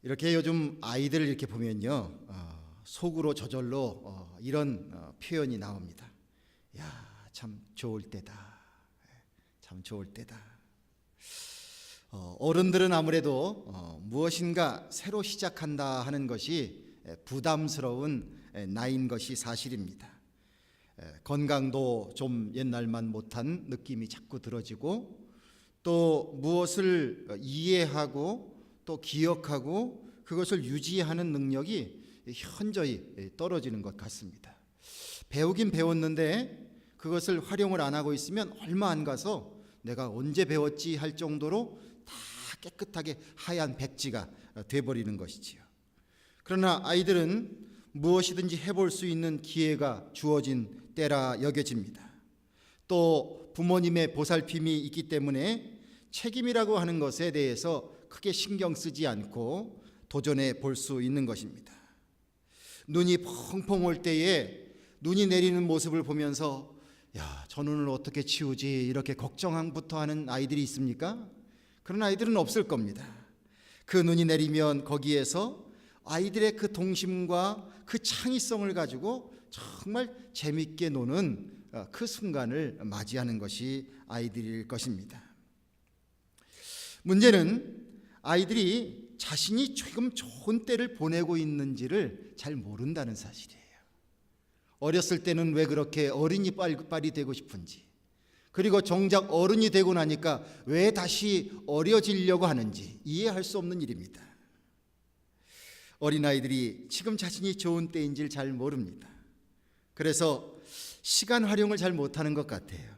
이렇게 요즘 아이들을 이렇게 보면요, 속으로 저절로 이런 표현이 나옵니다. 야, 참 좋을 때다. 참 좋을 때다. 어른들은 아무래도 무엇인가 새로 시작한다 하는 것이 부담스러운 나이인 것이 사실입니다. 건강도 좀 옛날만 못한 느낌이 자꾸 들어지고, 또 무엇을 이해하고 또 기억하고 그것을 유지하는 능력이 현저히 떨어지는 것 같습니다. 배우긴 배웠는데 그것을 활용을 안 하고 있으면 얼마 안 가서 내가 언제 배웠지 할 정도로 다 깨끗하게 하얀 백지가 돼버리는 것이지요. 그러나 아이들은 무엇이든지 해볼 수 있는 기회가 주어진 때라 여겨집니다. 또 부모님의 보살핌이 있기 때문에 책임이라고 하는 것에 대해서 크게 신경 쓰지 않고 도전해 볼 수 있는 것입니다. 눈이 펑펑 올 때에 눈이 내리는 모습을 보면서 야, 저 눈을 어떻게 치우지 이렇게 걱정부터 하는 아이들이 있습니까? 그런 아이들은 없을 겁니다. 그 눈이 내리면 거기에서 아이들의 그 동심과 그 창의성을 가지고 정말 재밌게 노는 그 순간을 맞이하는 것이 아이들일 것입니다. 문제는 아이들이 자신이 지금 좋은 때를 보내고 있는지를 잘 모른다는 사실이에요. 어렸을 때는 왜 그렇게 어린이 빨리 되고 싶은지, 그리고 정작 어른이 되고 나니까 왜 다시 어려지려고 하는지 이해할 수 없는 일입니다. 어린아이들이 지금 자신이 좋은 때인지를 잘 모릅니다. 그래서 시간 활용을 잘 못하는 것 같아요.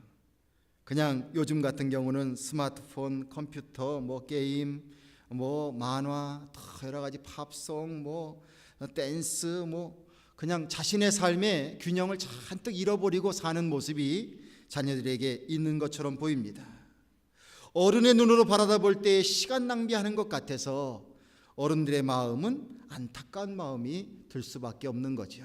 그냥 요즘 같은 경우는 스마트폰, 컴퓨터, 게임, 만화, 여러 가지 팝송, 댄스, 그냥 자신의 삶의 균형을 잔뜩 잃어버리고 사는 모습이 자녀들에게 있는 것처럼 보입니다. 어른의 눈으로 바라다 볼 때 시간 낭비하는 것 같아서 어른들의 마음은 안타까운 마음이 들 수밖에 없는 거죠.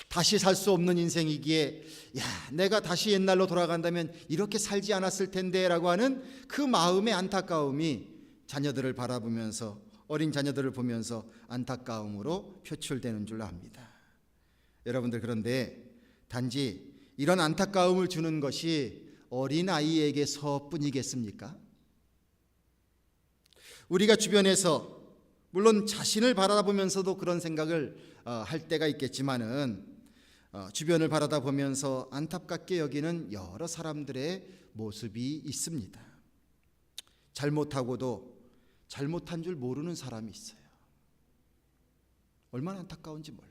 다시 살 수 없는 인생이기에 야, 내가 다시 옛날로 돌아간다면 이렇게 살지 않았을 텐데 라고 하는 그 마음의 안타까움이 자녀들을 바라보면서, 어린 자녀들을 보면서 안타까움으로 표출되는 줄 압니다. 여러분들, 그런데 단지 이런 안타까움을 주는 것이 어린아이에게서뿐이겠습니까? 우리가 주변에서 물론 자신을 바라보면서도 그런 생각을 할 때가 있겠지만은 주변을 바라다 보면서 안타깝게 여기는 여러 사람들의 모습이 있습니다. 잘못하고도 잘못한 줄 모르는 사람이 있어요. 얼마나 안타까운지 몰라요.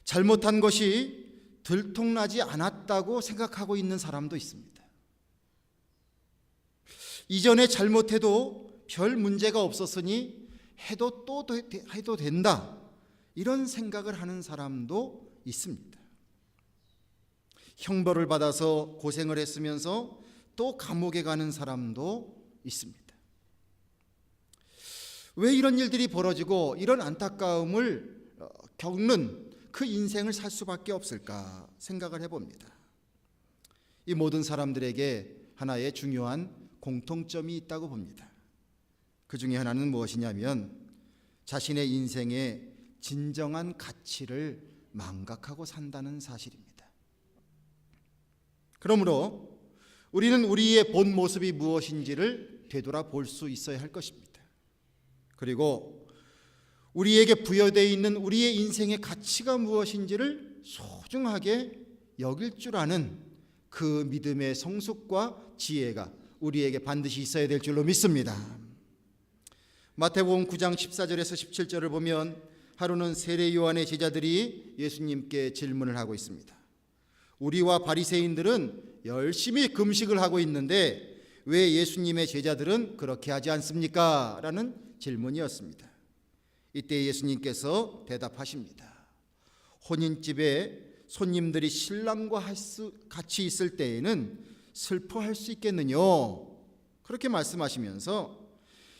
잘못한 것이 들통나지 않았다고 생각하고 있는 사람도 있습니다. 이전에 잘못해도 별 문제가 없었으니 해도 된다, 이런 생각을 하는 사람도 있습니다. 형벌을 받아서 고생을 했으면서 또 감옥에 가는 사람도 있습니다. 왜 이런 일들이 벌어지고 이런 안타까움을 겪는 그 인생을 살 수밖에 없을까 생각을 해봅니다. 이 모든 사람들에게 하나의 중요한 공통점이 있다고 봅니다. 그 중에 하나는 무엇이냐면 자신의 인생의 진정한 가치를 망각하고 산다는 사실입니다. 그러므로 우리는 우리의 본 모습이 무엇인지를 되돌아볼 수 있어야 할 것입니다. 그리고 우리에게 부여되어 있는 우리의 인생의 가치가 무엇인지를 소중하게 여길 줄 아는 그 믿음의 성숙과 지혜가 우리에게 반드시 있어야 될 줄로 믿습니다. 마태복음 9장 14절에서 17절을 보면 하루는 세례 요한의 제자들이 예수님께 질문을 하고 있습니다. 우리와 바리새인들은 열심히 금식을 하고 있는데 왜 예수님의 제자들은 그렇게 하지 않습니까? 라는 질문이었습니다. 이때 예수님께서 대답하십니다. 혼인집에 손님들이 신랑과 같이 있을 때에는 슬퍼할 수 있겠느냐? 그렇게 말씀하시면서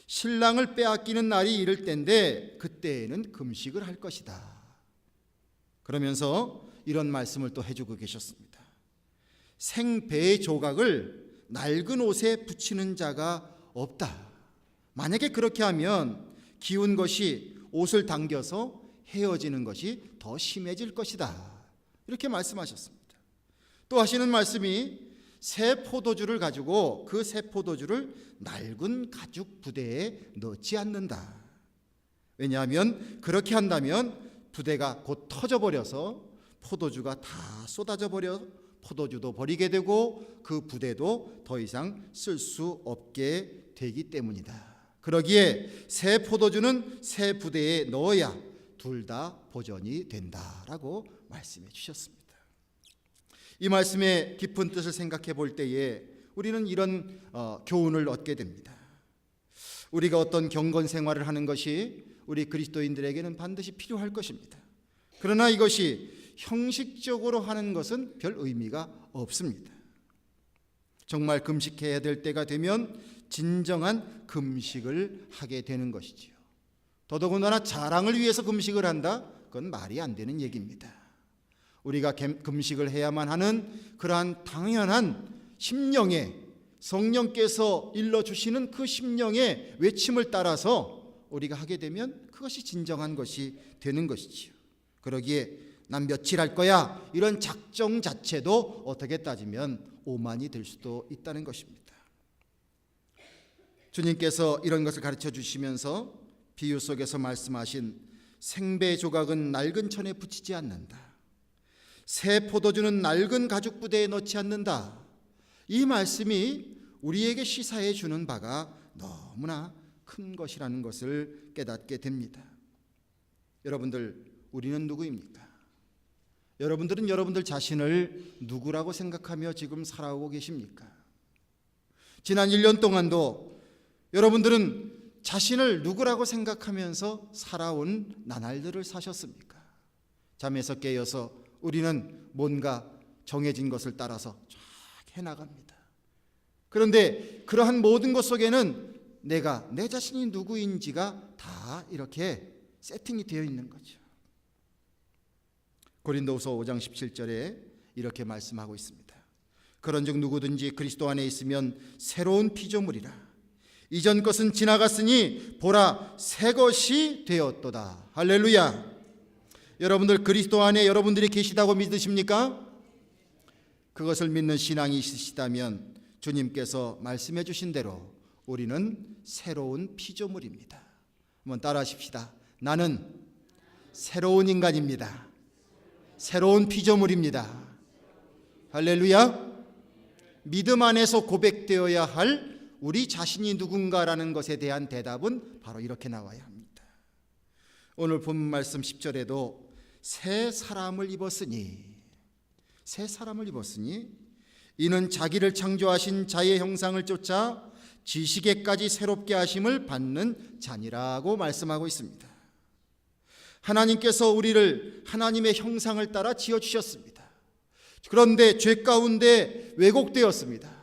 신랑을 빼앗기는 날이 이를 때인데 그때에는 금식을 할 것이다. 그러면서 이런 말씀을 또 해주고 계셨습니다. 생배의 조각을 낡은 옷에 붙이는 자가 없다. 만약에 그렇게 하면 기운 것이 옷을 당겨서 헤어지는 것이 더 심해질 것이다. 이렇게 말씀하셨습니다. 또 하시는 말씀이 새 포도주를 가지고 그 새 포도주를 낡은 가죽 부대에 넣지 않는다. 왜냐하면 그렇게 한다면 부대가 곧 터져버려서 포도주가 다 쏟아져 버려 포도주도 버리게 되고 그 부대도 더 이상 쓸 수 없게 되기 때문이다. 그러기에 새 포도주는 새 부대에 넣어야 둘 다 보존이 된다라고 말씀해 주셨습니다. 이 말씀의 깊은 뜻을 생각해 볼 때에 우리는 이런 교훈을 얻게 됩니다. 우리가 어떤 경건 생활을 하는 것이 우리 그리스도인들에게는 반드시 필요할 것입니다. 그러나 이것이 형식적으로 하는 것은 별 의미가 없습니다. 정말 금식해야 될 때가 되면 진정한 금식을 하게 되는 것이지요. 더더군다나 자랑을 위해서 금식을 한다? 그건 말이 안 되는 얘기입니다. 우리가 금식을 해야만 하는 그러한 당연한 심령에 성령께서 일러주시는 그 심령의 외침을 따라서 우리가 하게 되면 그것이 진정한 것이 되는 것이지요. 그러기에 난 며칠 할 거야 이런 작정 자체도 어떻게 따지면 오만이 될 수도 있다는 것입니다. 주님께서 이런 것을 가르쳐 주시면서 비유 속에서 말씀하신 생배 조각은 낡은 천에 붙이지 않는다. 새 포도주는 낡은 가죽 부대에 넣지 않는다. 이 말씀이 우리에게 시사해 주는 바가 너무나 큰 것이라는 것을 깨닫게 됩니다. 여러분들, 우리는 누구입니까? 여러분들은 여러분들 자신을 누구라고 생각하며 지금 살아오고 계십니까? 지난 1년 동안도 여러분들은 자신을 누구라고 생각하면서 살아온 나날들을 사셨습니까? 잠에서 깨어서 우리는 뭔가 정해진 것을 따라서 쫙 해나갑니다. 그런데 그러한 모든 것 속에는 내가 내 자신이 누구인지가 다 이렇게 세팅이 되어 있는 거죠. 고린도후서 5장 17절에 이렇게 말씀하고 있습니다. 그런즉 누구든지 그리스도 안에 있으면 새로운 피조물이라. 이전 것은 지나갔으니 보라 새 것이 되었도다. 할렐루야. 여러분들 그리스도 안에 여러분들이 계시다고 믿으십니까? 그것을 믿는 신앙이 있으시다면 주님께서 말씀해 주신 대로 우리는 새로운 피조물입니다. 한번 따라하십시다. 나는 새로운 인간입니다. 새로운 피조물입니다. 할렐루야. 믿음 안에서 고백되어야 할 우리 자신이 누군가라는 것에 대한 대답은 바로 이렇게 나와야 합니다. 오늘 본 말씀 10절에도 새 사람을 입었으니 이는 자기를 창조하신 자의 형상을 쫓아 지식에까지 새롭게 하심을 받는 자니라고 말씀하고 있습니다. 하나님께서 우리를 하나님의 형상을 따라 지어주셨습니다. 그런데 죄 가운데 왜곡되었습니다.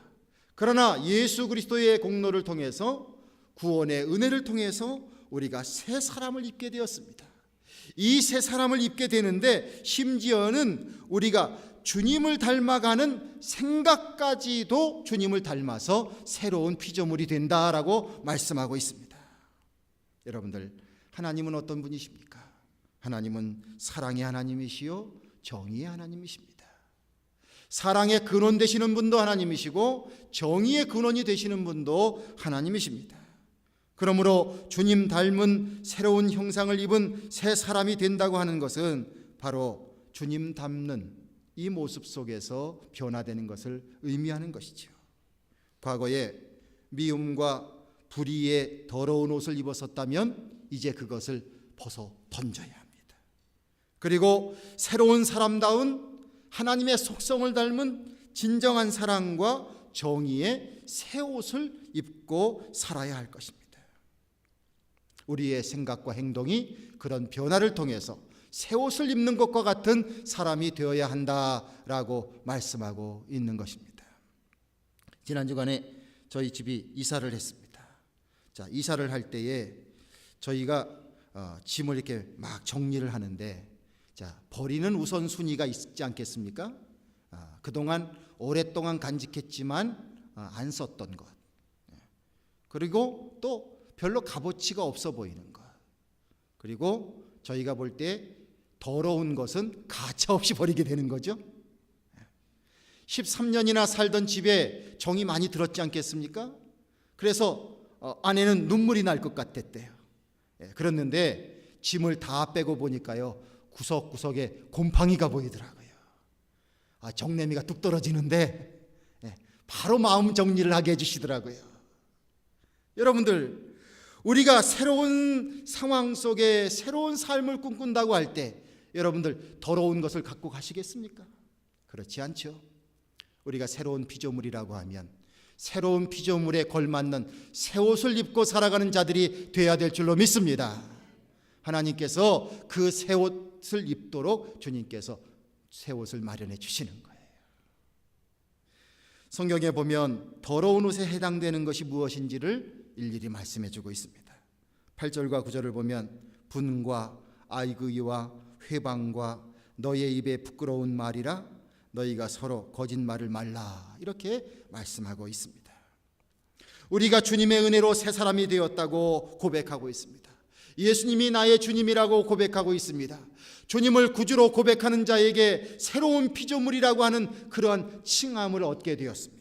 그러나 예수 그리스도의 공로를 통해서 구원의 은혜를 통해서 우리가 새 사람을 입게 되었습니다. 이 새 사람을 입게 되는데 심지어는 우리가 주님을 닮아가는 생각까지도 주님을 닮아서 새로운 피조물이 된다라고 말씀하고 있습니다. 여러분들, 하나님은 어떤 분이십니까? 하나님은 사랑의 하나님이시요 정의의 하나님이십니다. 사랑의 근원 되시는 분도 하나님이시고 정의의 근원이 되시는 분도 하나님이십니다. 그러므로 주님 닮은 새로운 형상을 입은 새 사람이 된다고 하는 것은 바로 주님 닮는 이 모습 속에서 변화되는 것을 의미하는 것이죠. 과거에 미움과 불의의 더러운 옷을 입었었다면 이제 그것을 벗어 던져야 합니다. 그리고 새로운 사람다운 하나님의 속성을 닮은 진정한 사랑과 정의의 새 옷을 입고 살아야 할 것입니다. 우리의 생각과 행동이 그런 변화를 통해서 새 옷을 입는 것과 같은 사람이 되어야 한다라고 말씀하고 있는 것입니다. 지난 주간에 저희 집이 이사를 했습니다. 자, 이사를 할 때에 저희가 짐을 이렇게 막 정리를 하는데 자, 버리는 우선순위가 있지 않겠습니까? 그동안 오랫동안 간직했지만 안 썼던 것, 그리고 또 별로 값어치가 없어 보이는 것. 그리고 저희가 볼 때 더러운 것은 가차없이 버리게 되는 거죠. 13년이나 살던 집에 정이 많이 들었지 않겠습니까? 그래서 아내는 눈물이 날 것 같았대요. 그랬는데 짐을 다 빼고 보니까요, 구석구석에 곰팡이가 보이더라고요. 정내미가 뚝 떨어지는데 바로 마음 정리를 하게 해주시더라고요. 여러분들, 우리가 새로운 상황 속에 새로운 삶을 꿈꾼다고 할 때 여러분들 더러운 것을 갖고 가시겠습니까? 그렇지 않죠. 우리가 새로운 피조물이라고 하면 새로운 피조물에 걸맞는 새 옷을 입고 살아가는 자들이 되어야 될 줄로 믿습니다. 하나님께서 그 새 옷을 입도록 주님께서 새 옷을 마련해 주시는 거예요. 성경에 보면 더러운 옷에 해당되는 것이 무엇인지를 일일이 말씀해 주고 있습니다. 8절과 9절을 보면 분과 아이그이와 회방과 너의 입에 부끄러운 말이라 너희가 서로 거짓말을 말라, 이렇게 말씀하고 있습니다. 우리가 주님의 은혜로 새 사람이 되었다고 고백하고 있습니다. 예수님이 나의 주님이라고 고백하고 있습니다. 주님을 구주로 고백하는 자에게 새로운 피조물이라고 하는 그러한 칭함을 얻게 되었습니다.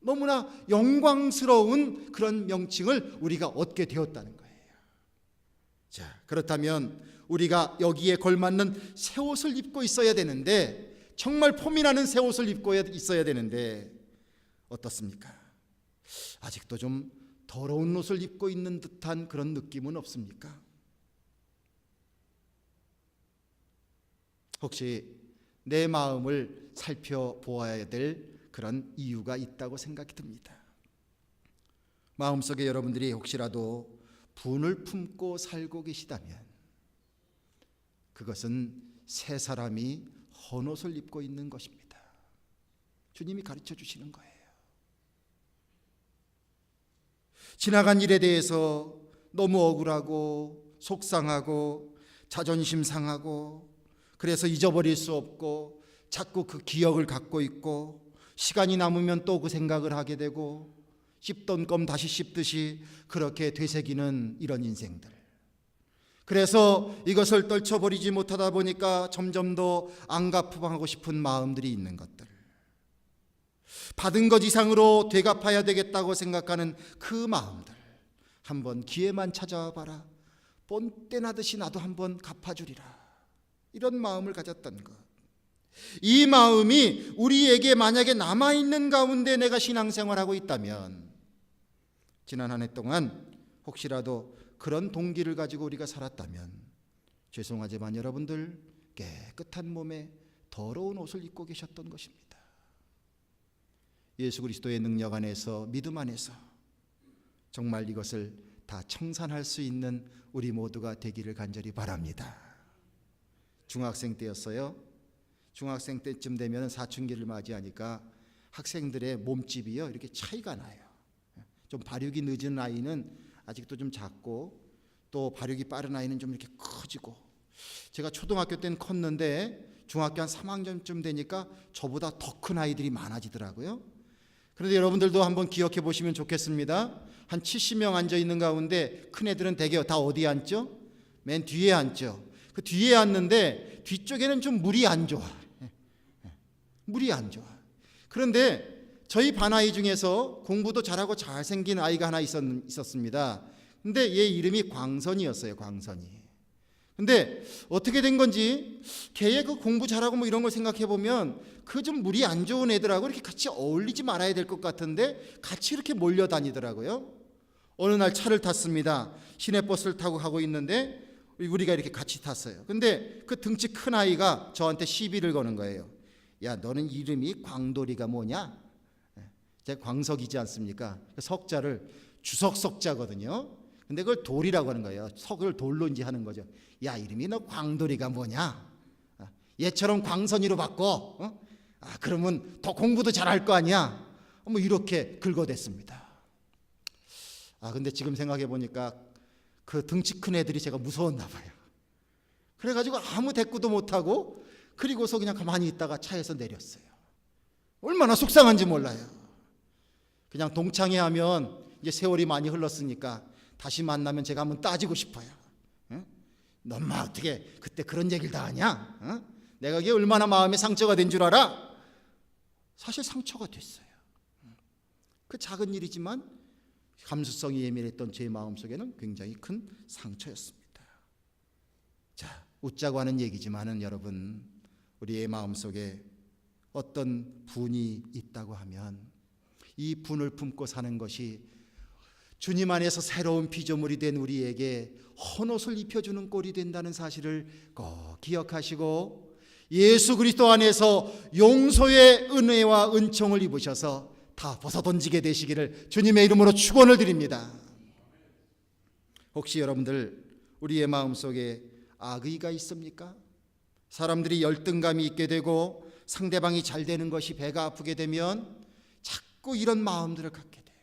너무나 영광스러운 그런 명칭을 우리가 얻게 되었다는 거예요. 자, 그렇다면 우리가 여기에 걸맞는 새 옷을 입고 있어야 되는데, 정말 폼이 나는 새 옷을 입고 있어야 되는데 어떻습니까? 아직도 좀 더러운 옷을 입고 있는 듯한 그런 느낌은 없습니까? 혹시 내 마음을 살펴보아야 될 그런 이유가 있다고 생각이 듭니다. 마음속에 여러분들이 혹시라도 분을 품고 살고 계시다면 그것은 새 사람이 헌 옷을 입고 있는 것입니다. 주님이 가르쳐 주시는 거예요. 지나간 일에 대해서 너무 억울하고 속상하고 자존심 상하고 그래서 잊어버릴 수 없고 자꾸 그 기억을 갖고 있고 시간이 남으면 또 그 생각을 하게 되고 씹던 껌 다시 씹듯이 그렇게 되새기는 이런 인생들. 그래서 이것을 떨쳐버리지 못하다 보니까 점점 더 안갚아하고 싶은 마음들이 있는 것들, 받은 것 이상으로 되갚아야 되겠다고 생각하는 그 마음들, 한번 기회만 찾아와 봐라, 본때 나듯이 나도 한번 갚아주리라, 이런 마음을 가졌던 것. 이 마음이 우리에게 만약에 남아있는 가운데 내가 신앙생활하고 있다면 지난 한 해 동안 혹시라도 그런 동기를 가지고 우리가 살았다면 죄송하지만 여러분들 깨끗한 몸에 더러운 옷을 입고 계셨던 것입니다. 예수 그리스도의 능력 안에서, 믿음 안에서 정말 이것을 다 청산할 수 있는 우리 모두가 되기를 간절히 바랍니다. 중학생 때였어요. 중학생 때쯤 되면 사춘기를 맞이하니까 학생들의 몸집이요, 이렇게 차이가 나요. 좀 발육이 늦은 아이는 아직도 좀 작고 또 발육이 빠른 아이는 좀 이렇게 커지고, 제가 초등학교 때는 컸는데 중학교 한 3학년쯤 되니까 저보다 더 큰 아이들이 많아지더라고요. 그런데 여러분들도 한번 기억해 보시면 좋겠습니다. 한 70명 앉아 있는 가운데 큰 애들은 대개 다 어디에 앉죠? 맨 뒤에 앉죠. 그 뒤에 앉는데 뒤쪽에는 좀 물이 안 좋아. 물이 안 좋아. 그런데 저희 반 아이 중에서 공부도 잘하고 잘생긴 아이가 하나 있었습니다. 근데 얘 이름이 광선이었어요. 광선이. 근데 어떻게 된 건지 걔의 그 공부 잘하고 뭐 이런 걸 생각해 보면 그 좀 물이 안 좋은 애들하고 이렇게 같이 어울리지 말아야 될 것 같은데 같이 이렇게 몰려다니더라고요. 어느 날 차를 탔습니다. 시내버스를 타고 가고 있는데 우리가 이렇게 같이 탔어요. 근데 그 등치 큰 아이가 저한테 시비를 거는 거예요. 야, 너는 이름이 광돌이가 뭐냐? 제가 광석이지 않습니까? 석자를 주석석자거든요. 근데 그걸 돌이라고 하는 거예요. 석을 돌로 이제 하는 거죠. 야, 이름이 너 광돌이가 뭐냐? 얘처럼 광선이로 바꿔. 그러면 더 공부도 잘할 거 아니야? 뭐 이렇게 긁어댔습니다. 근데 지금 생각해 보니까 그 등치 큰 애들이 제가 무서웠나 봐요. 그래가지고 아무 대꾸도 못하고 그리고서 그냥 가만히 있다가 차에서 내렸어요. 얼마나 속상한지 몰라요. 그냥 동창회 하면 이제 세월이 많이 흘렀으니까 다시 만나면 제가 한번 따지고 싶어요. 너 엄마 어떻게 그때 그런 얘기를 다 하냐? 내가 그게 얼마나 마음에 상처가 된 줄 알아? 사실 상처가 됐어요. 그 작은 일이지만 감수성이 예민했던 제 마음속에는 굉장히 큰 상처였습니다. 자, 웃자고 하는 얘기지만은 여러분, 우리의 마음속에 어떤 분이 있다고 하면 이 분을 품고 사는 것이 주님 안에서 새로운 피조물이 된 우리에게 헌옷을 입혀주는 꼴이 된다는 사실을 꼭 기억하시고, 예수 그리스도 안에서 용서의 은혜와 은총을 입으셔서 다 벗어던지게 되시기를 주님의 이름으로 축원을 드립니다. 혹시 여러분들 우리의 마음속에 악의가 있습니까? 사람들이 열등감이 있게 되고 상대방이 잘 되는 것이 배가 아프게 되면 자꾸 이런 마음들을 갖게 돼요.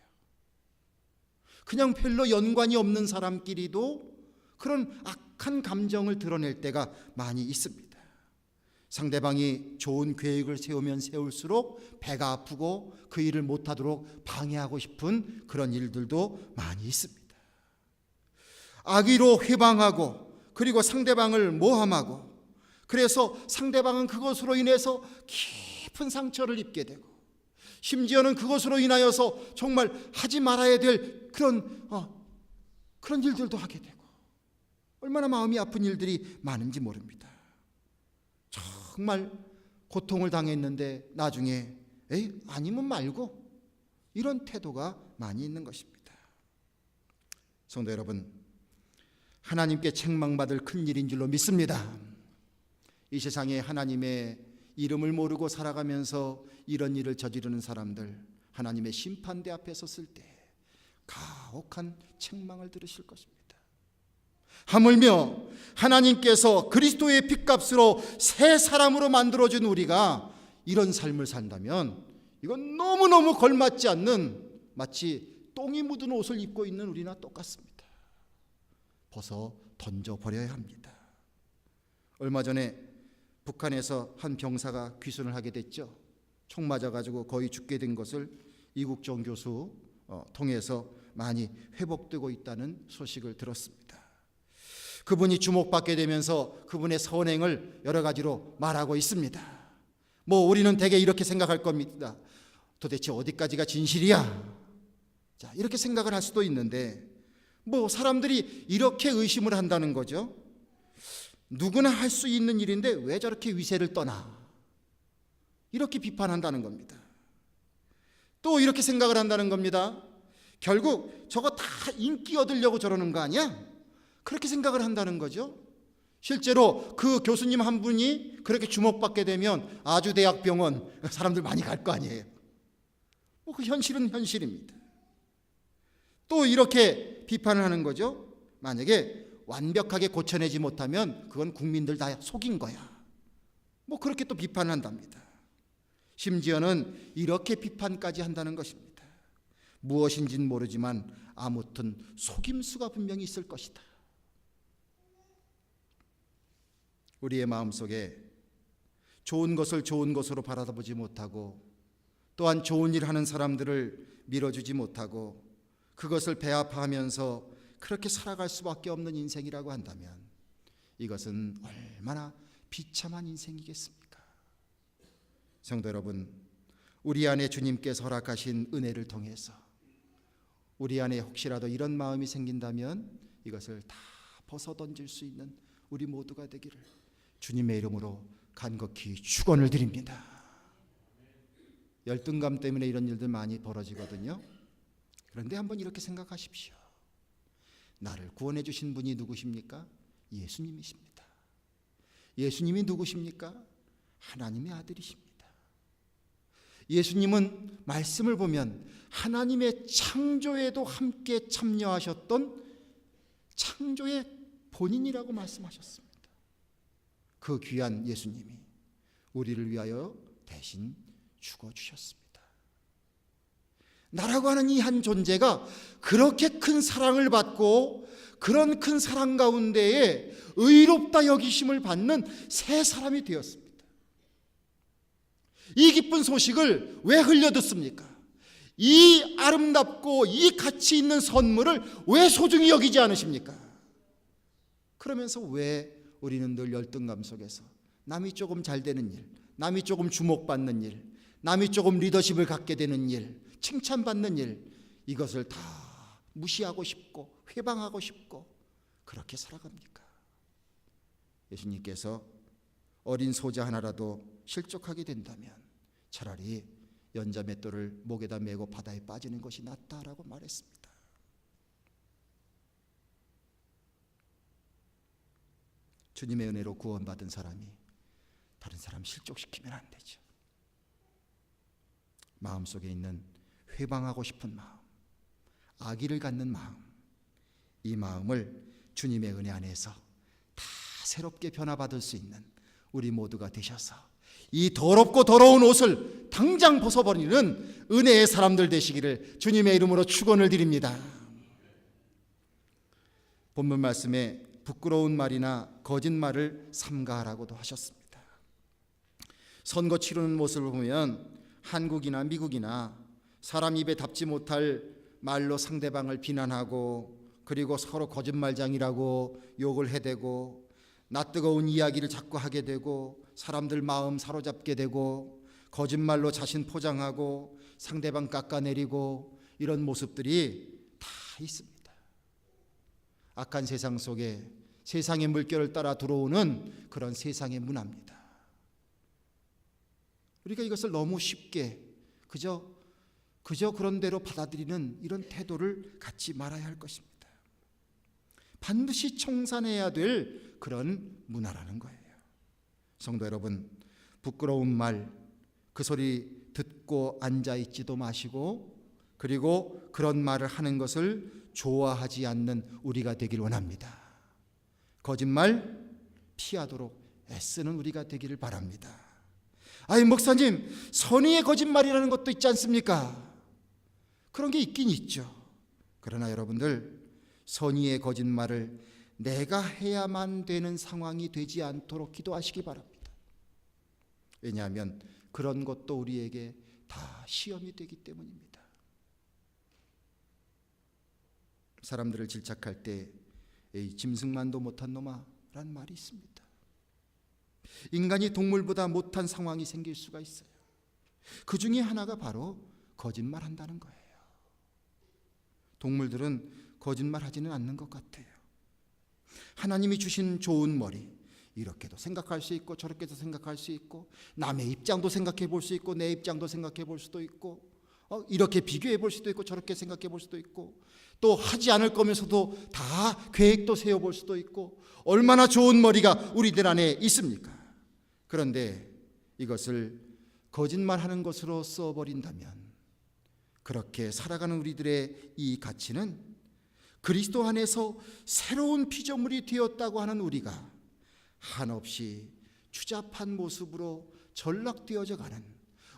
그냥 별로 연관이 없는 사람끼리도 그런 악한 감정을 드러낼 때가 많이 있습니다. 상대방이 좋은 계획을 세우면 세울수록 배가 아프고 그 일을 못하도록 방해하고 싶은 그런 일들도 많이 있습니다. 악의로 회방하고 그리고 상대방을 모함하고, 그래서 상대방은 그것으로 인해서 깊은 상처를 입게 되고, 심지어는 그것으로 인하여서 정말 하지 말아야 될 그런 일들도 하게 되고, 얼마나 마음이 아픈 일들이 많은지 모릅니다. 정말 고통을 당했는데 나중에 아니면 말고 이런 태도가 많이 있는 것입니다. 성도 여러분, 하나님께 책망받을 큰 일인 줄로 믿습니다. 이 세상에 하나님의 이름을 모르고 살아가면서 이런 일을 저지르는 사람들, 하나님의 심판대 앞에 섰을 때 가혹한 책망을 들으실 것입니다. 하물며 하나님께서 그리스도의 핏값으로 새 사람으로 만들어준 우리가 이런 삶을 산다면 이건 너무너무 걸맞지 않는, 마치 똥이 묻은 옷을 입고 있는 우리나 똑같습니다. 벗어 던져버려야 합니다. 얼마 전에 북한에서 한 병사가 귀순을 하게 됐죠. 총 맞아가지고 거의 죽게 된 것을 이국종 교수 통해서 많이 회복되고 있다는 소식을 들었습니다. 그분이 주목받게 되면서 그분의 선행을 여러 가지로 말하고 있습니다. 우리는 대개 이렇게 생각할 겁니다. 도대체 어디까지가 진실이야? 자, 이렇게 생각을 할 수도 있는데, 사람들이 이렇게 의심을 한다는 거죠. 누구나 할 수 있는 일인데 왜 저렇게 위세를 떠나? 이렇게 비판한다는 겁니다. 또 이렇게 생각을 한다는 겁니다. 결국 저거 다 인기 얻으려고 저러는 거 아니야? 그렇게 생각을 한다는 거죠. 실제로 그 교수님 한 분이 그렇게 주목받게 되면 아주대학병원 사람들 많이 갈 거 아니에요. 그 현실은 현실입니다. 또 이렇게 비판을 하는 거죠. 만약에 완벽하게 고쳐내지 못하면 그건 국민들 다 속인 거야. 그렇게 또 비판을 한답니다. 심지어는 이렇게 비판까지 한다는 것입니다. 무엇인지는 모르지만 아무튼 속임수가 분명히 있을 것이다. 우리의 마음속에 좋은 것을 좋은 것으로 바라보지 못하고, 또한 좋은 일 하는 사람들을 밀어주지 못하고 그것을 배아파하면서 그렇게 살아갈 수밖에 없는 인생이라고 한다면 이것은 얼마나 비참한 인생이겠습니까? 성도 여러분, 우리 안에 주님께서 허락하신 은혜를 통해서 우리 안에 혹시라도 이런 마음이 생긴다면 이것을 다 벗어던질 수 있는 우리 모두가 되기를 주님의 이름으로 간곡히 축원을 드립니다. 열등감 때문에 이런 일들 많이 벌어지거든요. 그런데 한번 이렇게 생각하십시오. 나를 구원해 주신 분이 누구십니까? 예수님이십니다. 예수님이 누구십니까? 하나님의 아들이십니다. 예수님은 말씀을 보면 하나님의 창조에도 함께 참여하셨던 창조의 본인이라고 말씀하셨습니다. 그 귀한 예수님이 우리를 위하여 대신 죽어주셨습니다. 나라고 하는 이 한 존재가 그렇게 큰 사랑을 받고 그런 큰 사랑 가운데에 의롭다 여기심을 받는 새 사람이 되었습니다. 이 기쁜 소식을 왜 흘려듣습니까? 이 아름답고 이 가치 있는 선물을 왜 소중히 여기지 않으십니까? 그러면서 왜 우리는 늘 열등감 속에서 남이 조금 잘 되는 일, 남이 조금 주목받는 일, 남이 조금 리더십을 갖게 되는 일, 칭찬받는 일, 이것을 다 무시하고 싶고 회방하고 싶고 그렇게 살아갑니까? 예수님께서 어린 소자 하나라도 실족하게 된다면 차라리 연자 맷돌을 목에다 메고 바다에 빠지는 것이 낫다라고 말했습니다. 주님의 은혜로 구원받은 사람이 다른 사람 실족시키면 안 되죠. 마음속에 있는 회방하고 싶은 마음, 악의를 갖는 마음, 이 마음을 주님의 은혜 안에서 다 새롭게 변화받을 수 있는 우리 모두가 되셔서 이 더럽고 더러운 옷을 당장 벗어버리는 은혜의 사람들 되시기를 주님의 이름으로 축원을 드립니다. 본문 말씀에 부끄러운 말이나 거짓말을 삼가하라고도 하셨습니다. 선거 치르는 모습을 보면 한국이나 미국이나 사람 입에 담지 못할 말로 상대방을 비난하고 그리고 서로 거짓말장이라고 욕을 해대고 낯뜨거운 이야기를 자꾸 하게 되고 사람들 마음 사로잡게 되고 거짓말로 자신 포장하고 상대방 깎아내리고 이런 모습들이 다 있습니다. 악한 세상 속에 세상의 물결을 따라 들어오는 그런 세상의 문화입니다. 우리가 이것을 너무 쉽게 그저 그런 대로 받아들이는 이런 태도를 갖지 말아야 할 것입니다. 반드시 청산해야 될 그런 문화라는 거예요. 성도 여러분, 부끄러운 말, 그 소리 듣고 앉아있지도 마시고 그리고 그런 말을 하는 것을 좋아하지 않는 우리가 되길 원합니다. 거짓말 피하도록 애쓰는 우리가 되기를 바랍니다. 아이 목사님, 선의의 거짓말이라는 것도 있지 않습니까? 그런 게 있긴 있죠. 그러나 여러분들, 선의의 거짓말을 내가 해야만 되는 상황이 되지 않도록 기도하시기 바랍니다. 왜냐하면 그런 것도 우리에게 다 시험이 되기 때문입니다. 사람들을 질책할 때 에이, 짐승만도 못한 놈아 라는 말이 있습니다. 인간이 동물보다 못한 상황이 생길 수가 있어요. 그 중에 하나가 바로 거짓말한다는 거예요. 동물들은 거짓말하지는 않는 것 같아요. 하나님이 주신 좋은 머리, 이렇게도 생각할 수 있고 저렇게도 생각할 수 있고 남의 입장도 생각해 볼 수 있고 내 입장도 생각해 볼 수도 있고 이렇게 비교해 볼 수도 있고 저렇게 생각해 볼 수도 있고 또 하지 않을 거면서도 다 계획도 세워볼 수도 있고 얼마나 좋은 머리가 우리들 안에 있습니까? 그런데 이것을 거짓말하는 것으로 써버린다면 그렇게 살아가는 우리들의 이 가치는 그리스도 안에서 새로운 피조물이 되었다고 하는 우리가 한없이 추잡한 모습으로 전락되어져 가는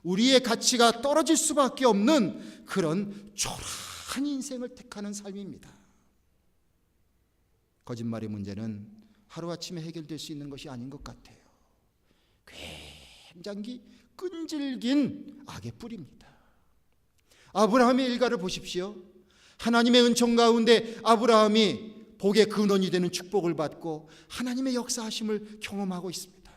우리의 가치가 떨어질 수밖에 없는 그런 초라한 인생을 택하는 삶입니다. 거짓말의 문제는 하루아침에 해결될 수 있는 것이 아닌 것 같아요. 굉장히 끈질긴 악의 뿌리입니다. 아브라함의 일가를 보십시오. 하나님의 은총 가운데 아브라함이 복의 근원이 되는 축복을 받고 하나님의 역사하심을 경험하고 있습니다.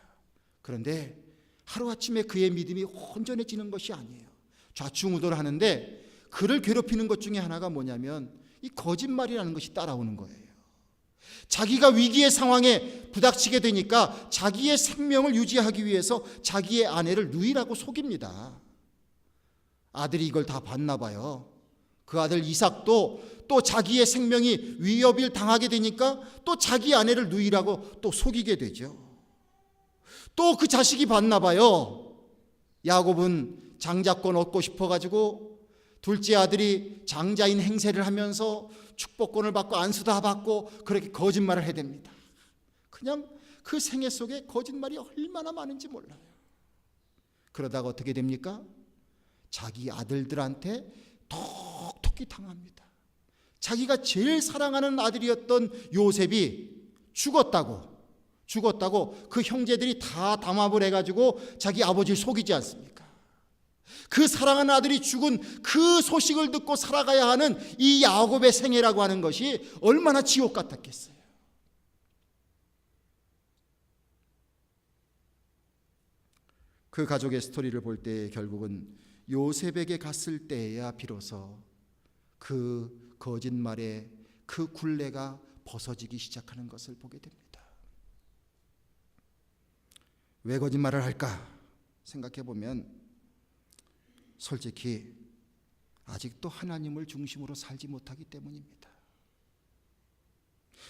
그런데 하루아침에 그의 믿음이 온전해지는 것이 아니에요. 좌충우돌하는데 그를 괴롭히는 것 중에 하나가 뭐냐면 이 거짓말이라는 것이 따라오는 거예요. 자기가 위기의 상황에 부닥치게 되니까 자기의 생명을 유지하기 위해서 자기의 아내를 누이라고 속입니다. 아들이 이걸 다 봤나 봐요. 그 아들 이삭도 또 자기의 생명이 위협을 당하게 되니까 또 자기 아내를 누이라고 또 속이게 되죠. 또 그 자식이 봤나 봐요. 야곱은 장자권 얻고 싶어가지고 둘째 아들이 장자인 행세를 하면서 축복권을 받고 안수 다 받고 그렇게 거짓말을 해댑니다. 그냥 그 생애 속에 거짓말이 얼마나 많은지 몰라요. 그러다가 어떻게 됩니까? 자기 아들들한테 톡톡히 당합니다. 자기가 제일 사랑하는 아들이었던 요셉이 죽었다고 그 형제들이 다 담합을 해가지고 자기 아버지를 속이지 않습니까? 그 사랑하는 아들이 죽은 그 소식을 듣고 살아가야 하는 이 야곱의 생애라고 하는 것이 얼마나 지옥 같았겠어요. 그 가족의 스토리를 볼 때 결국은 요셉에게 갔을 때야 비로소 그 거짓말의 그 굴레가 벗어지기 시작하는 것을 보게 됩니다. 왜 거짓말을 할까 생각해 보면 솔직히 아직도 하나님을 중심으로 살지 못하기 때문입니다.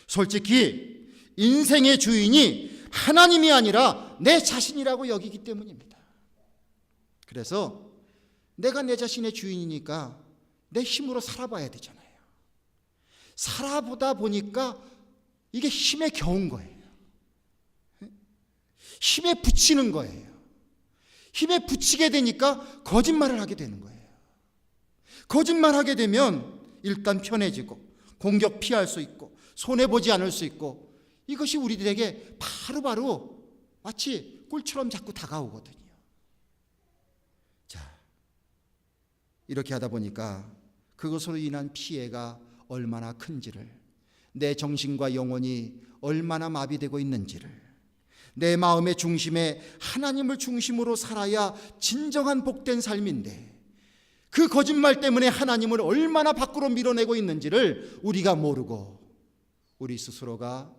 솔직히 인생의 주인이 하나님이 아니라 내 자신이라고 여기기 때문입니다. 그래서 내가 내 자신의 주인이니까 내 힘으로 살아봐야 되잖아요. 살아보다 보니까 이게 힘에 겨운 거예요. 힘에 부치는 거예요. 힘에 부치게 되니까 거짓말을 하게 되는 거예요. 거짓말하게 되면 일단 편해지고 공격 피할 수 있고 손해보지 않을 수 있고 이것이 우리들에게 바로바로 마치 꿀처럼 자꾸 다가오거든요. 자, 이렇게 하다 보니까 그것으로 인한 피해가 얼마나 큰지를, 내 정신과 영혼이 얼마나 마비되고 있는지를, 내 마음의 중심에 하나님을 중심으로 살아야 진정한 복된 삶인데 그 거짓말 때문에 하나님을 얼마나 밖으로 밀어내고 있는지를 우리가 모르고 우리 스스로가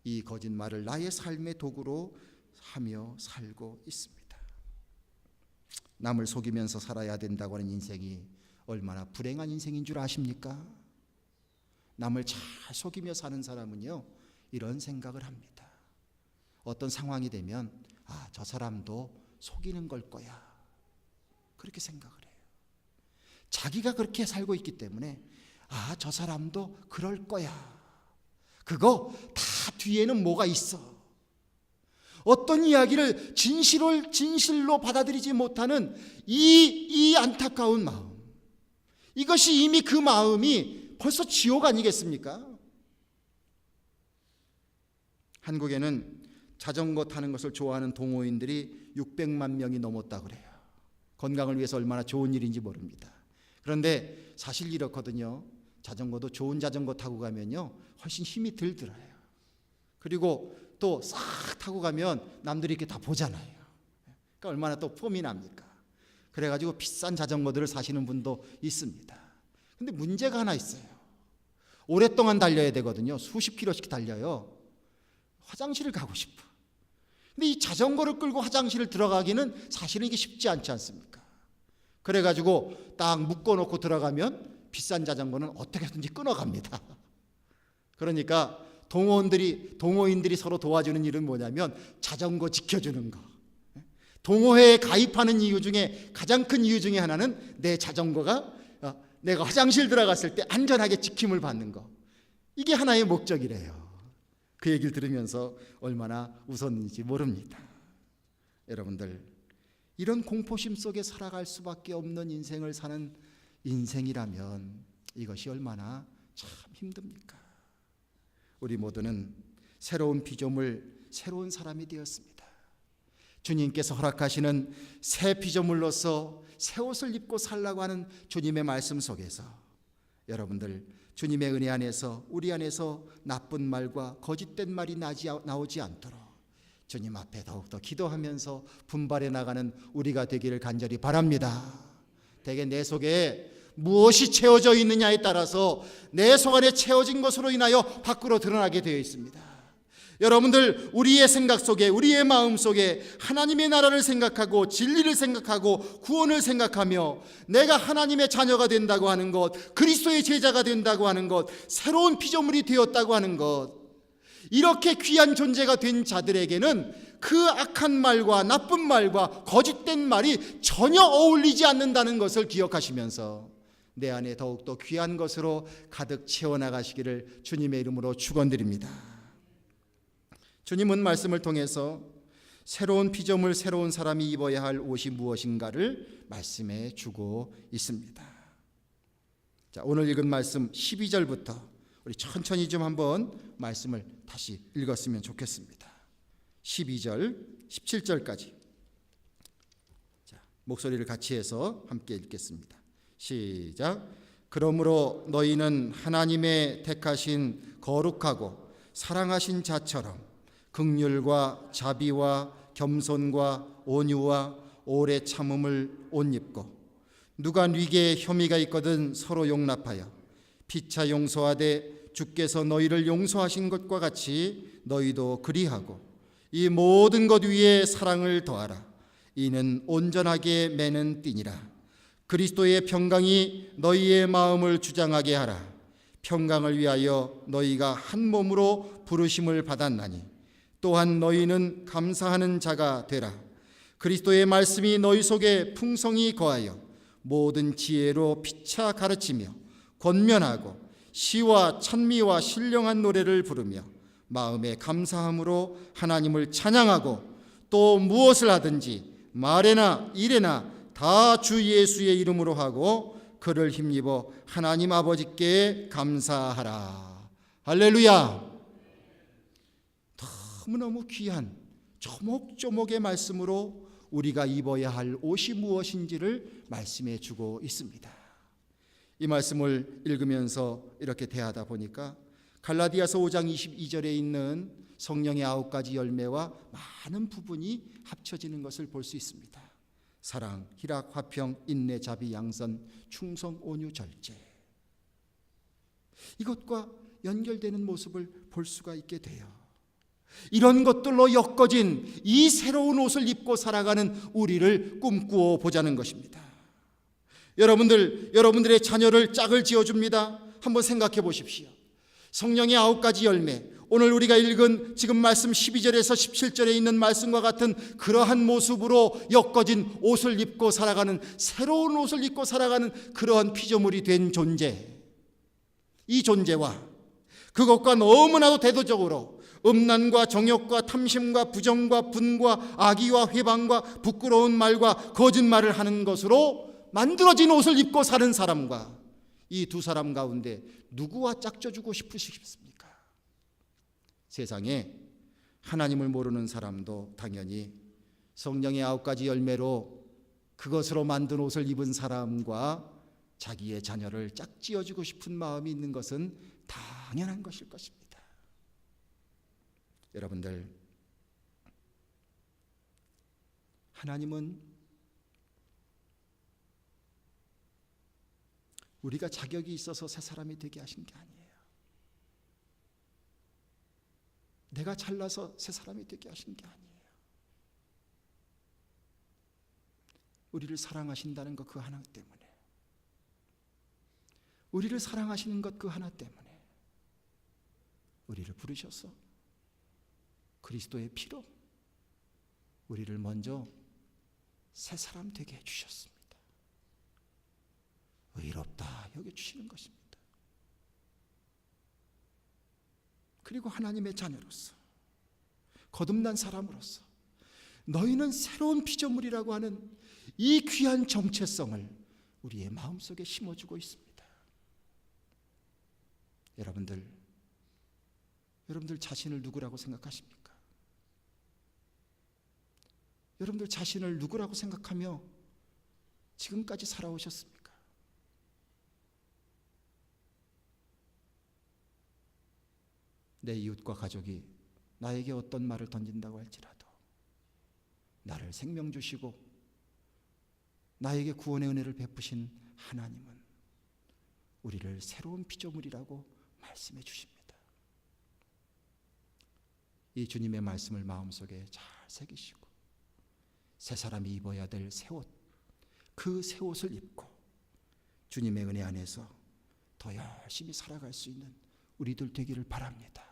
이 거짓말을 나의 삶의 도구로 하며 살고 있습니다. 남을 속이면서 살아야 된다고 하는 인생이 얼마나 불행한 인생인 줄 아십니까? 남을 잘 속이며 사는 사람은요, 이런 생각을 합니다. 어떤 상황이 되면 저 사람도 속이는 걸 거야, 그렇게 생각을 해요. 자기가 그렇게 살고 있기 때문에 저 사람도 그럴 거야, 그거 다 뒤에는 뭐가 있어. 어떤 이야기를 진실로 받아들이지 못하는 이 안타까운 마음, 이것이 이미 그 마음이 벌써 지옥 아니겠습니까? 한국에는 자전거 타는 것을 좋아하는 동호인들이 600만 명이 넘었다고 그래요. 건강을 위해서 얼마나 좋은 일인지 모릅니다. 그런데 사실 이렇거든요. 자전거도 좋은 자전거 타고 가면요, 훨씬 힘이 덜 들어요. 그리고 또 싹 타고 가면 남들이 이렇게 다 보잖아요. 그러니까 얼마나 또 폼이 납니까? 그래가지고 비싼 자전거들을 사시는 분도 있습니다. 근데 문제가 하나 있어요. 오랫동안 달려야 되거든요. 수십 킬로씩 달려요. 화장실을 가고 싶어. 근데 이 자전거를 끌고 화장실을 들어가기는 사실은 이게 쉽지 않지 않습니까? 그래가지고 딱 묶어놓고 들어가면 비싼 자전거는 어떻게든지 끊어갑니다. 그러니까 동호인들이 서로 도와주는 일은 뭐냐면 자전거 지켜주는 거. 동호회에 가입하는 이유 중에 가장 큰 이유 중에 하나는 내 자전거가 내가 화장실 들어갔을 때 안전하게 지킴을 받는 거. 이게 하나의 목적이래요. 그 얘기를 들으면서 얼마나 웃었는지 모릅니다. 여러분들, 이런 공포심 속에 살아갈 수밖에 없는 인생을 사는 인생이라면 이것이 얼마나 참 힘듭니까? 우리 모두는 새로운 피조물, 새로운 사람이 되었습니다. 주님께서 허락하시는 새 피조물로서 새 옷을 입고 살라고 하는 주님의 말씀 속에서 여러분들, 주님의 은혜 안에서 우리 안에서 나쁜 말과 거짓된 말이 나오지 않도록 주님 앞에 더욱더 기도하면서 분발해 나가는 우리가 되기를 간절히 바랍니다. 대개 내 속에 무엇이 채워져 있느냐에 따라서 내 속 안에 채워진 것으로 인하여 밖으로 드러나게 되어 있습니다. 여러분들, 우리의 생각 속에, 우리의 마음 속에 하나님의 나라를 생각하고 진리를 생각하고 구원을 생각하며 내가 하나님의 자녀가 된다고 하는 것, 그리스도의 제자가 된다고 하는 것, 새로운 피조물이 되었다고 하는 것, 이렇게 귀한 존재가 된 자들에게는 그 악한 말과 나쁜 말과 거짓된 말이 전혀 어울리지 않는다는 것을 기억하시면서 내 안에 더욱더 귀한 것으로 가득 채워나가시기를 주님의 이름으로 축원드립니다. 주님은 말씀을 통해서 새로운 피조물, 새로운 사람이 입어야 할 옷이 무엇인가를 말씀해 주고 있습니다. 자, 오늘 읽은 말씀 12절부터 우리 천천히 좀 한번 말씀을 다시 읽었으면 좋겠습니다. 12절, 17절까지. 자, 목소리를 같이 해서 함께 읽겠습니다. 시작. 그러므로 너희는 하나님의 택하신 거룩하고 사랑하신 자처럼 긍휼과 자비와 겸손과 온유와 오래 참음을 옷 입고 누가 네게 혐의가 있거든 서로 용납하여 피차 용서하되 주께서 너희를 용서하신 것과 같이 너희도 그리하고 이 모든 것 위에 사랑을 더하라. 이는 온전하게 매는 띠니라. 그리스도의 평강이 너희의 마음을 주장하게 하라. 평강을 위하여 너희가 한 몸으로 부르심을 받았나니 또한 너희는 감사하는 자가 되라. 그리스도의 말씀이 너희 속에 풍성히 거하여 모든 지혜로 피차 가르치며 권면하고 시와 찬미와 신령한 노래를 부르며 마음에 감사함으로 하나님을 찬양하고 또 무엇을 하든지 말에나 일에나 다 주 예수의 이름으로 하고 그를 힘입어 하나님 아버지께 감사하라. 할렐루야. 너무너무 귀한 조목조목의 말씀으로 우리가 입어야 할 옷이 무엇인지를 말씀해 주고 있습니다. 이 말씀을 읽으면서 이렇게 대하다 보니까 갈라디아서 5장 22절에 있는 성령의 9가지 열매와 많은 부분이 합쳐지는 것을 볼 수 있습니다. 사랑, 희락, 화평, 인내, 자비, 양선, 충성, 온유, 절제. 이것과 연결되는 모습을 볼 수가 있게 돼요. 이런 것들로 엮어진 이 새로운 옷을 입고 살아가는 우리를 꿈꾸어 보자는 것입니다. 여러분들의 자녀를 짝을 지어줍니다. 한번 생각해 보십시오. 성령의 9가지 열매, 오늘 우리가 읽은 지금 말씀 12절에서 17절에 있는 말씀과 같은 그러한 모습으로 엮어진 옷을 입고 살아가는, 새로운 옷을 입고 살아가는 그러한 피조물이 된 존재, 이 존재와 그것과 너무나도 대도적으로 음란과 정욕과 탐심과 부정과 분과 악의와 회방과 부끄러운 말과 거짓말을 하는 것으로 만들어진 옷을 입고 사는 사람과 이 두 사람 가운데 누구와 짝져주고 싶으시겠습니까? 세상에 하나님을 모르는 사람도 당연히 성령의 9가지 열매로 그것으로 만든 옷을 입은 사람과 자기의 자녀를 짝지어주고 싶은 마음이 있는 것은 당연한 것일 것입니다. 여러분들, 하나님은 우리가 자격이 있어서 새 사람이 되게 하신 게 아니에요. 내가 잘나서 새 사람이 되게 하신 게 아니에요. 우리를 사랑하신다는 것 그 하나 때문에, 우리를 사랑하시는 것 그 하나 때문에 우리를 부르셔서 그리스도의 피로 우리를 먼저 새 사람 되게 해주셨습니다. 의롭다 여겨주시는 것입니다. 그리고 하나님의 자녀로서, 거듭난 사람으로서 너희는 새로운 피조물이라고 하는 이 귀한 정체성을 우리의 마음속에 심어주고 있습니다. 여러분들 자신을 누구라고 생각하십니까? 여러분들 자신을 누구라고 생각하며 지금까지 살아오셨습니까? 내 이웃과 가족이 나에게 어떤 말을 던진다고 할지라도 나를 생명 주시고 나에게 구원의 은혜를 베푸신 하나님은 우리를 새로운 피조물이라고 말씀해 주십니다. 이 주님의 말씀을 마음속에 잘 새기시고 새 사람이 입어야 될 새 옷, 그 새 옷을 입고 주님의 은혜 안에서 더 열심히 살아갈 수 있는 우리들 되기를 바랍니다.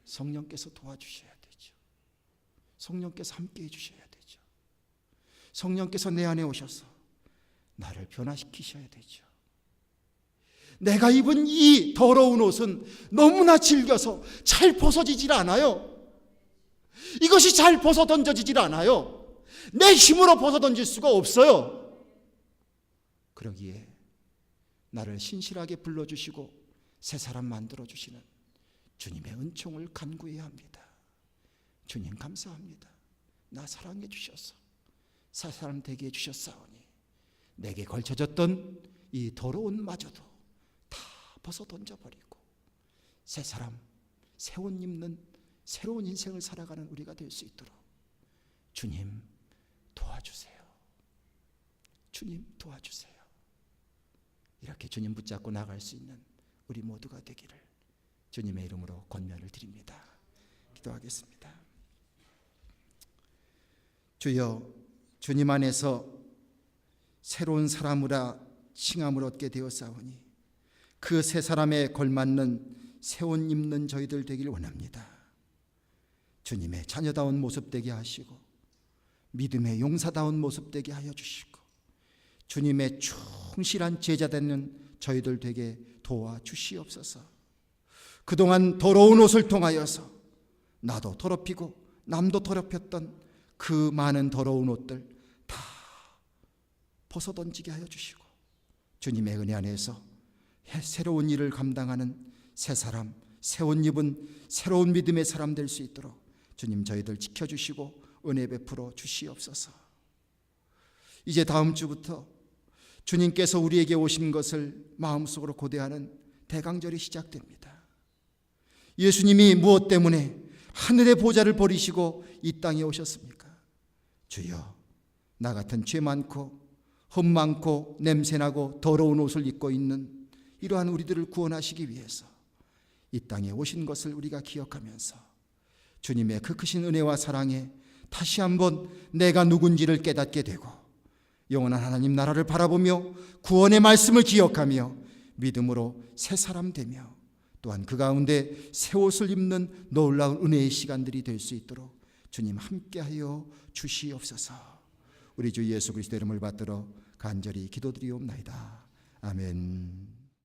성령께서 도와주셔야 되죠. 성령께서 함께해 주셔야 되죠. 성령께서 내 안에 오셔서 나를 변화시키셔야 되죠. 내가 입은 이 더러운 옷은 너무나 질겨서 잘 벗어지질 않아요. 이것이 잘 벗어 던져지질 않아요. 내 힘으로 벗어 던질 수가 없어요. 그러기에 나를 신실하게 불러주시고 새 사람 만들어주시는 주님의 은총을 간구해야 합니다. 주님 감사합니다. 나 사랑해 주셔서 새 사람 되게 해주셨사오니 내게 걸쳐졌던 이 더러운 마저도 다 벗어 던져버리고 새 사람, 새 옷 입는 새로운 인생을 살아가는 우리가 될 수 있도록 주님 도와주세요. 주님 도와주세요. 이렇게 주님 붙잡고 나갈 수 있는 우리 모두가 되기를 주님의 이름으로 권면을 드립니다. 기도하겠습니다. 주여, 주님 안에서 새로운 사람으로 칭함을 얻게 되었사오니 그 새 사람에 걸맞는 새 옷 입는 저희들 되길 원합니다. 주님의 자녀다운 모습 되게 하시고 믿음의 용사다운 모습 되게 하여 주시고 주님의 충실한 제자 되는 저희들 되게 도와주시옵소서. 그동안 더러운 옷을 통하여서 나도 더럽히고 남도 더럽혔던 그 많은 더러운 옷들 다 벗어던지게 하여 주시고 주님의 은혜 안에서 새로운 일을 감당하는 새 사람, 새 옷 입은 새로운 믿음의 사람 될 수 있도록 주님 저희들 지켜주시고 은혜 베풀어 주시옵소서. 이제 다음 주부터 주님께서 우리에게 오신 것을 마음속으로 고대하는 대강절이 시작됩니다. 예수님이 무엇 때문에 하늘의 보좌를 버리시고 이 땅에 오셨습니까? 주여, 나 같은 죄 많고 흠 많고 냄새나고 더러운 옷을 입고 있는 이러한 우리들을 구원하시기 위해서 이 땅에 오신 것을 우리가 기억하면서 주님의 그 크신 은혜와 사랑에 다시 한번 내가 누군지를 깨닫게 되고 영원한 하나님 나라를 바라보며 구원의 말씀을 기억하며 믿음으로 새 사람 되며 또한 그 가운데 새 옷을 입는 놀라운 은혜의 시간들이 될 수 있도록 주님 함께하여 주시옵소서. 우리 주 예수 그리스도 이름을 받들어 간절히 기도드리옵나이다. 아멘.